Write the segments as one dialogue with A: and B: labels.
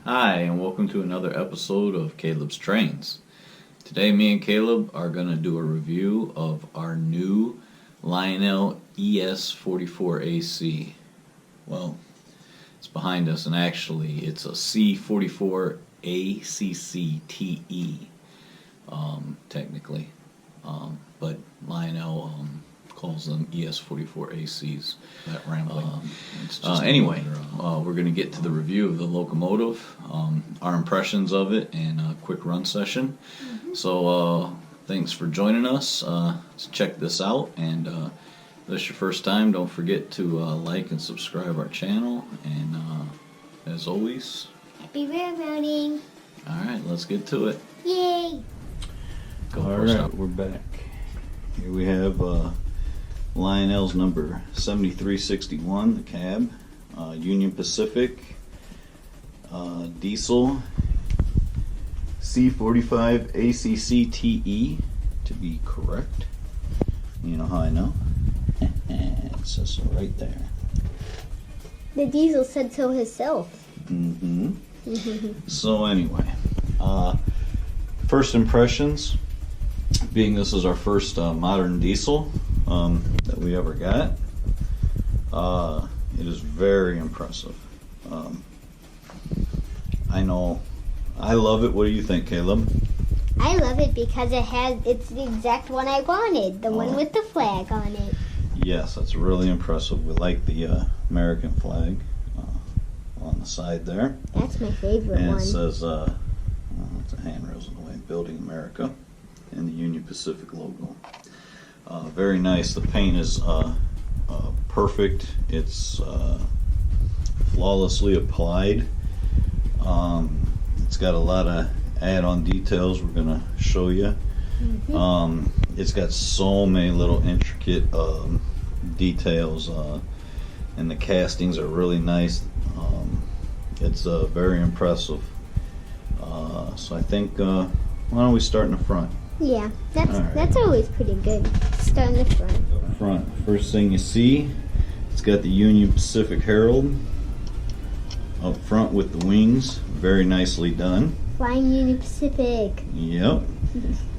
A: Hi, and welcome to another episode of Caleb's Trains. Today, me and Caleb are going to do a review of our new Lionel ES44AC. Well, it's behind us, and actually, it's a C44ACCTE, technically. But Lionel calls them ES44ACs.
B: That rambling.
A: Anyway, we're going to get to the review of the Locomotive, our impressions of it, and a quick run session. So thanks for joining us to check this out. And if this is your first time, don't forget to like and subscribe our channel. And as always,
C: Happy railroading!
A: alright, let's get to it.
C: Yay!
B: Alright, we're back. Here we have Lionel's number 7361, the cab, Union Pacific, diesel, C45ACCTE, to be correct. You know how I know? It says so right there.
C: The diesel said so himself.
B: So anyway, first impressions, being this is our first modern diesel that we ever got, it is very impressive. I know, I love it. What do you think, Caleb?
C: I love it because it's the exact one I wanted, the one with the flag on it.
B: Yes, that's really impressive. We like the American flag on the side there.
C: That's my favorite
B: And
C: one.
B: it says, it's a handrails in the way, Building America, and the Union Pacific logo. Very nice. The paint is perfect. It's flawlessly applied. It's got a lot of add-on details we're going to show you. It's got so many little intricate details, and the castings are really nice. It's very impressive. So I think, why don't we start in the front?
C: Yeah, that's
B: All right.
C: that's always pretty good. Start in the front.
B: Front. First thing you see, it's got the Union Pacific Herald up front with the wings. Very nicely done.
C: Flying Union Pacific.
B: Yep.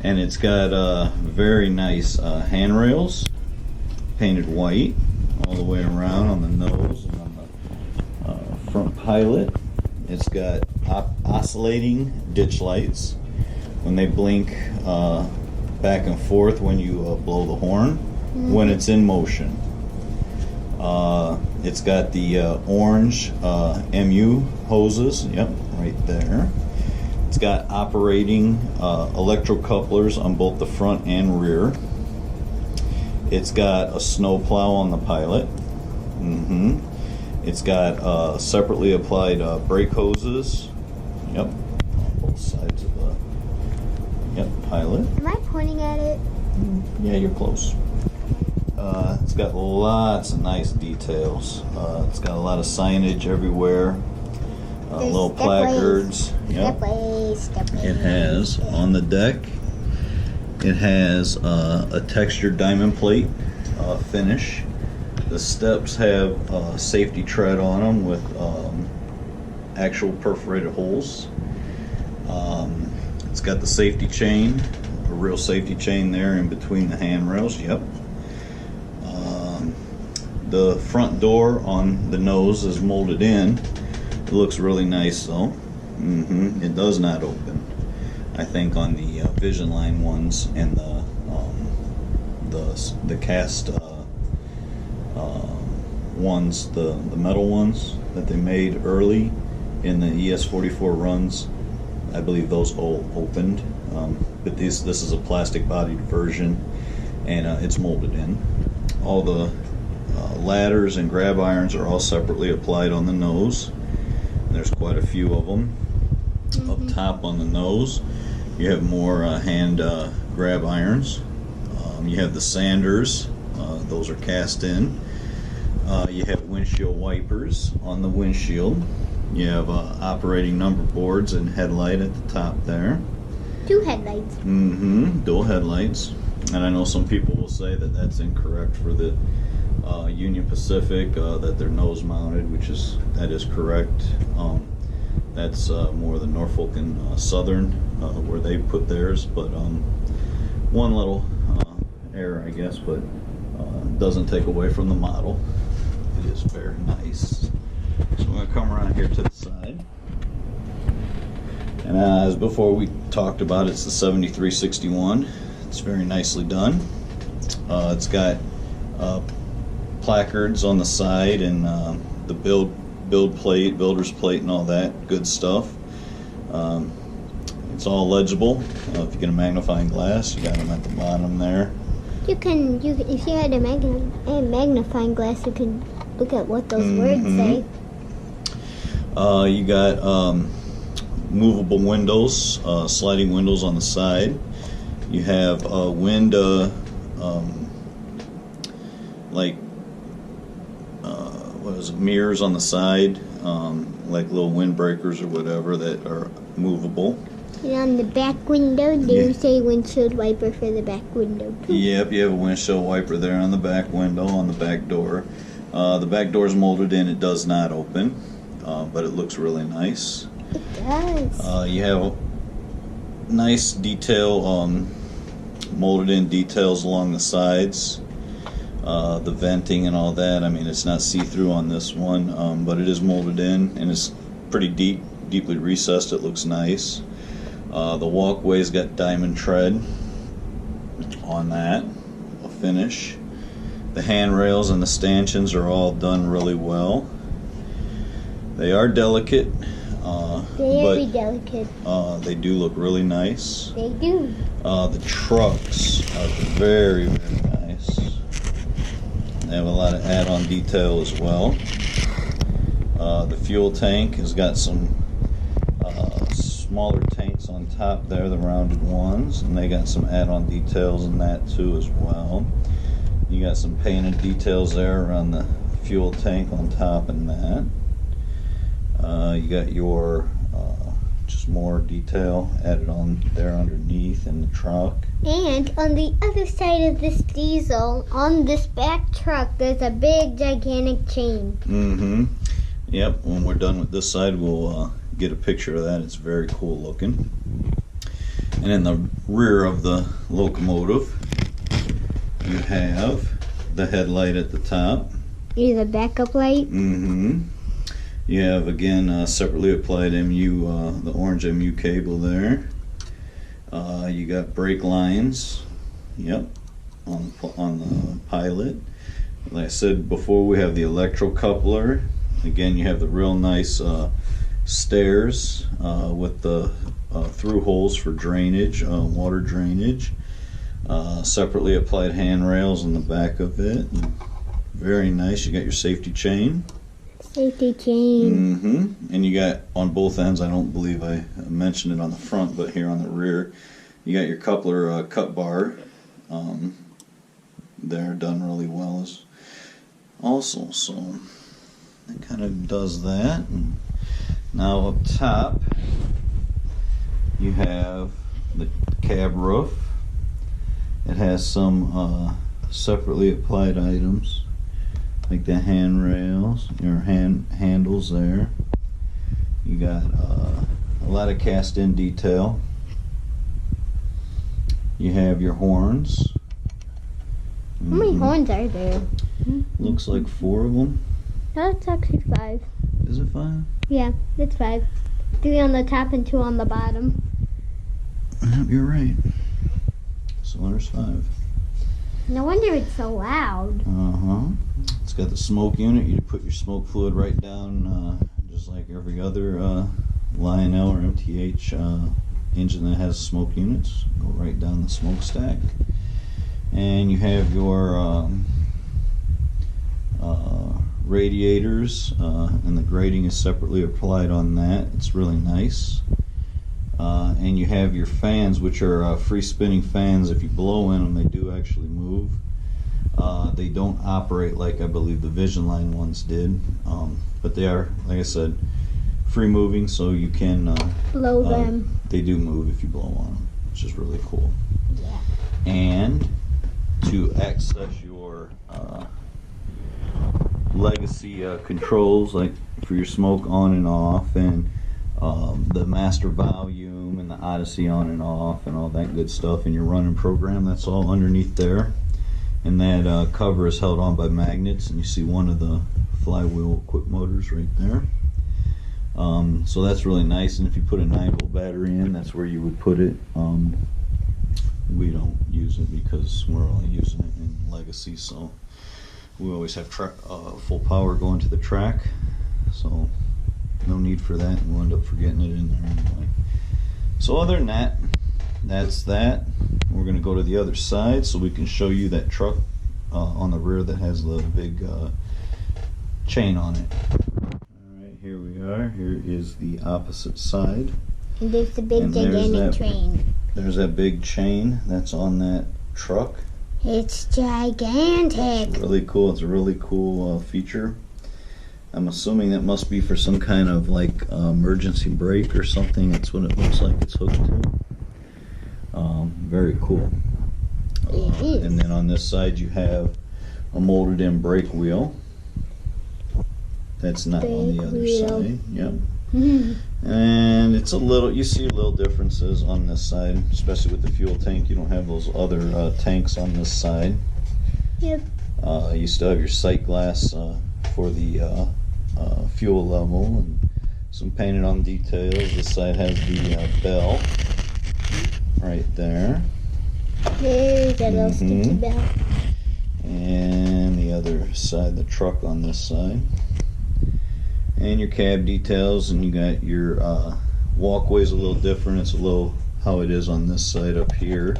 B: And it's got very nice handrails, painted white all the way around on the nose and on the front pilot. It's got oscillating ditch lights when they blink back and forth when you blow the horn when it's in motion. It's got the orange MU hoses, yep, right there. It's got operating electrocouplers on both the front and rear. It's got a snow plow on the pilot. It's got separately applied brake hoses, yep, on both sides of the pilot.
C: Am I pointing at it?
B: Yeah, you're close. It's got lots of nice details. It's got a lot of signage everywhere.
C: There's
B: Little placards. Yep.
C: Stepways.
B: It has on the deck. It has a textured diamond plate finish. The steps have safety tread on them with actual perforated holes. It's got the safety chain, a real safety chain there in between the handrails. Yep. The front door on the nose is molded in. It looks really nice though. It does not open. I think on the Vision Line ones and the cast ones, the metal ones that they made early in the ES44 runs, I believe those all opened. But this is a plastic bodied version, and it's molded in. All the ladders and grab irons are all separately applied on the nose. There's quite a few of them. Up top on the nose, you have more hand grab irons. You have the sanders, those are cast in. You have windshield wipers on the windshield. You have operating number boards and headlight at the top there.
C: 2 headlights.
B: Dual headlights. And I know some people will say that that's incorrect for the Union Pacific, that they're nose mounted, that is correct. That's more the Norfolk and Southern where they put theirs, but one little error, I guess, but doesn't take away from the model. It is very nice. So I'm going to come around here to the side. And as before we talked about, it's the 7361. It's very nicely done. It's got placards on the side and the build plate, builder's plate, and all that good stuff. It's all legible. If you get a magnifying glass, you got them at the bottom there.
C: If you had a magnifying glass, you can look at what those words say.
B: You got movable windows, sliding windows on the side. You have mirrors on the side, like little windbreakers or whatever that are movable.
C: And on the back window, they say windshield wiper for the back window too.
B: Yep, you have a windshield wiper there on the back window, on the back door. The back door is molded in, it does not open, but it looks really nice.
C: It does.
B: You have nice detail, molded in details along the sides. The venting and all that, I mean, it's not see-through on this one, but it is molded in, and it's pretty deeply recessed. It looks nice. The walkway's got diamond tread on that, a finish. The handrails and the stanchions are all done really well. They are delicate.
C: Very delicate.
B: They do look really nice.
C: They do.
B: The trucks are very, very nice. They have a lot of add-on detail as well. The fuel tank has got some smaller tanks on top there, the rounded ones, and they got some add-on details in that too as well. You got some painted details there around the fuel tank on top and that. You got your just more detail added on there underneath in the truck.
C: And on the other side of this diesel, on this back truck, there's a big, gigantic chain.
B: Yep, when we're done with this side, we'll get a picture of that. It's very cool looking. And in the rear of the locomotive, you have the headlight at the top.
C: Is a backup light.
B: You have, again, separately applied MU, the orange MU cable there. You got brake lines, yep, on the Pilot. Like I said before, we have the electrocoupler. Again, you have the real nice stairs with the through holes for drainage, water drainage. Separately applied handrails on the back of it. Very nice. You got your safety chain.
C: Safety chain.
B: And you got on both ends, I don't believe I mentioned it on the front, but here on the rear, you got your coupler cut bar. They're done really well as also, so it kind of does that. And now up top, you have the cab roof. It has some separately applied items, like the handrails, your handles there. You got a lot of cast-in detail. You have your horns.
C: How many horns are there?
B: Looks like 4 of them.
C: No, it's actually 5.
B: Is it 5?
C: Yeah, it's 5. 3 on the top and 2 on the bottom.
B: Yep, you're right. So there's 5.
C: No wonder it's so loud.
B: It's got the smoke unit. You put your smoke fluid right down, just like every other Lionel or MTH engine that has smoke units. Go right down the smokestack. And you have your radiators, and the grating is separately applied on that. It's really nice. And you have your fans, which are free spinning fans. If you blow in them, they do actually move. They don't operate like I believe the Vision Line ones did, but they are, like I said, free moving, so you can
C: blow them.
B: They do move if you blow on them, which is really cool.
C: Yeah.
B: And to access your legacy controls, like for your smoke on and off, and the master volume and the Odyssey on and off and all that good stuff in your running program. That's all underneath there. And that cover is held on by magnets, and you see one of the flywheel quick motors right there. So that's really nice, and if you put a 9-volt battery in, that's where you would put it. We don't use it because we're only using it in Legacy, so we always have full power going to the track, so no need for that, and we'll end up forgetting it in there anyway. So other than that, that's that. We're going to go to the other side so we can show you that truck on the rear that has the big chain on it. Alright, here we are. Here is the opposite side.
C: And there's the big gigantic train.
B: There's that big chain that's on that truck.
C: It's gigantic.
B: It's really cool. It's a really cool feature. I'm assuming that must be for some kind of like emergency brake or something. That's what it looks like it's hooked to. Very cool.
C: It is.
B: And then on this side you have a molded in brake wheel. That's not on the other side. Yep. And it's a little, you see little differences on this side, especially with the fuel tank. You don't have those other tanks on this side.
C: Yep.
B: You still have your sight glass for the fuel level and some painted on details. This side has the bell right there.
C: There's a little sticky bell.
B: And the other side, the truck on this side. And your cab details, and you got your walkway's a little different. It's a little how it is on this side up here.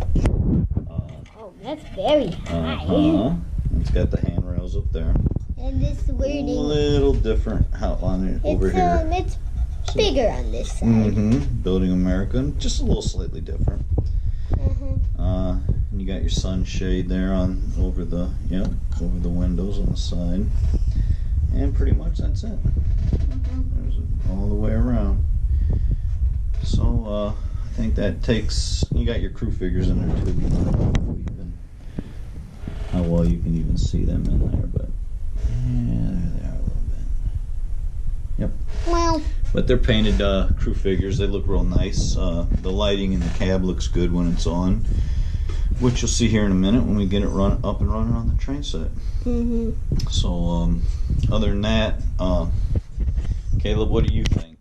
C: Oh, that's very high.
B: It's got the handrails up there.
C: And this wording.
B: A little different how on it over here.
C: It's bigger on this side.
B: Building America, just a little slightly different. And you got your sunshade there on over the windows on the side. And pretty much that's it. There's all the way around. So I think that takes. You got your crew figures in there too. How well you can even see them in there, but yeah, there they are a little bit. Yep.
C: Well.
B: But they're painted crew figures. They look real nice. The lighting in the cab looks good when it's on, which you'll see here in a minute when we get it up and running on the train set. So other than that, Caleb, what do you think?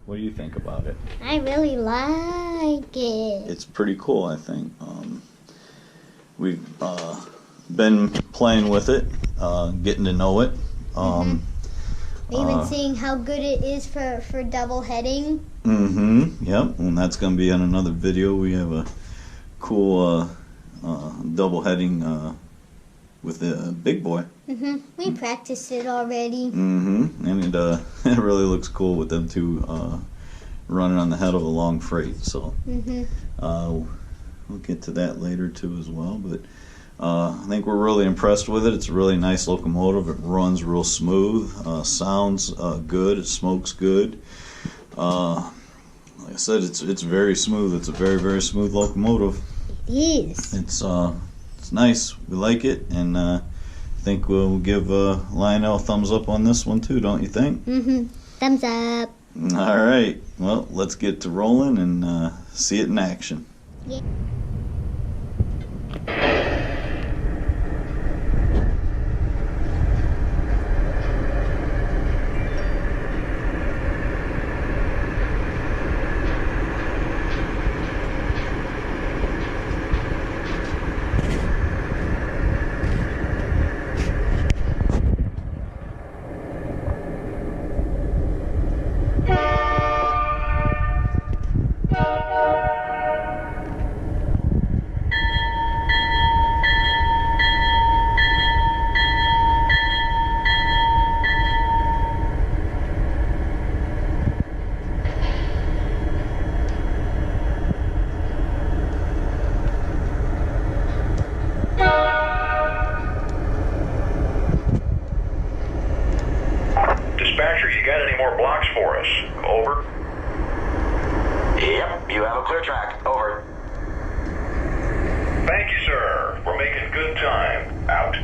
B: What do you think about it?
C: I really like it.
B: It's pretty cool, I think. We've been playing with it, getting to know it.
C: Even seeing how good it is for double heading.
B: Yep, and that's going to be on another video. We have a cool double heading with the big boy.
C: We practiced it already.
B: And it really looks cool with them two running on the head of a long freight. So we'll get to that later too as well. But I think we're really impressed with it. It's a really nice locomotive. It runs real smooth, sounds good, it smokes good. Like I said, it's very smooth. It's a very, very smooth locomotive.
C: It is.
B: It's nice. We like it, and I think we'll give Lionel a thumbs up on this one too, don't you think?
C: Thumbs up.
B: All right. Well, let's get to rolling and see it in action.
C: Yeah.
D: Dispatcher, you got any more blocks for us? Over.
E: Yep, you have a clear track. Over.
D: Thank you, sir. We're making good time. Out.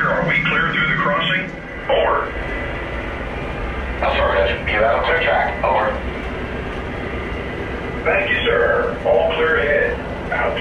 D: Dispatcher, are we clear through the crossing? Over.
E: Affirmative. You have a clear track. Over.
D: Thank you, sir. All clear ahead. Out.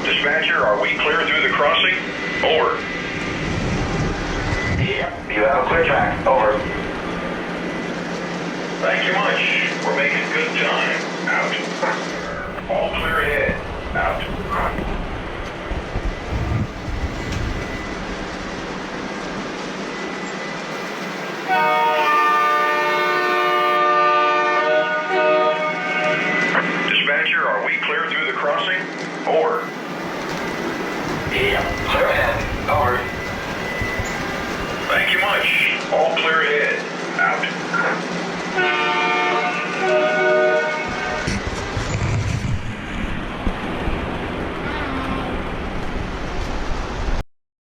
D: Dispatcher, are we clear through the crossing? Over.
E: You have a clear track. Over.
D: Thank you much. We're making good time. Out. All clear ahead. Out. Dispatcher, are we clear through the crossing? Over.
E: Clear ahead. Over.
D: Thank you much. All clear ahead. Out.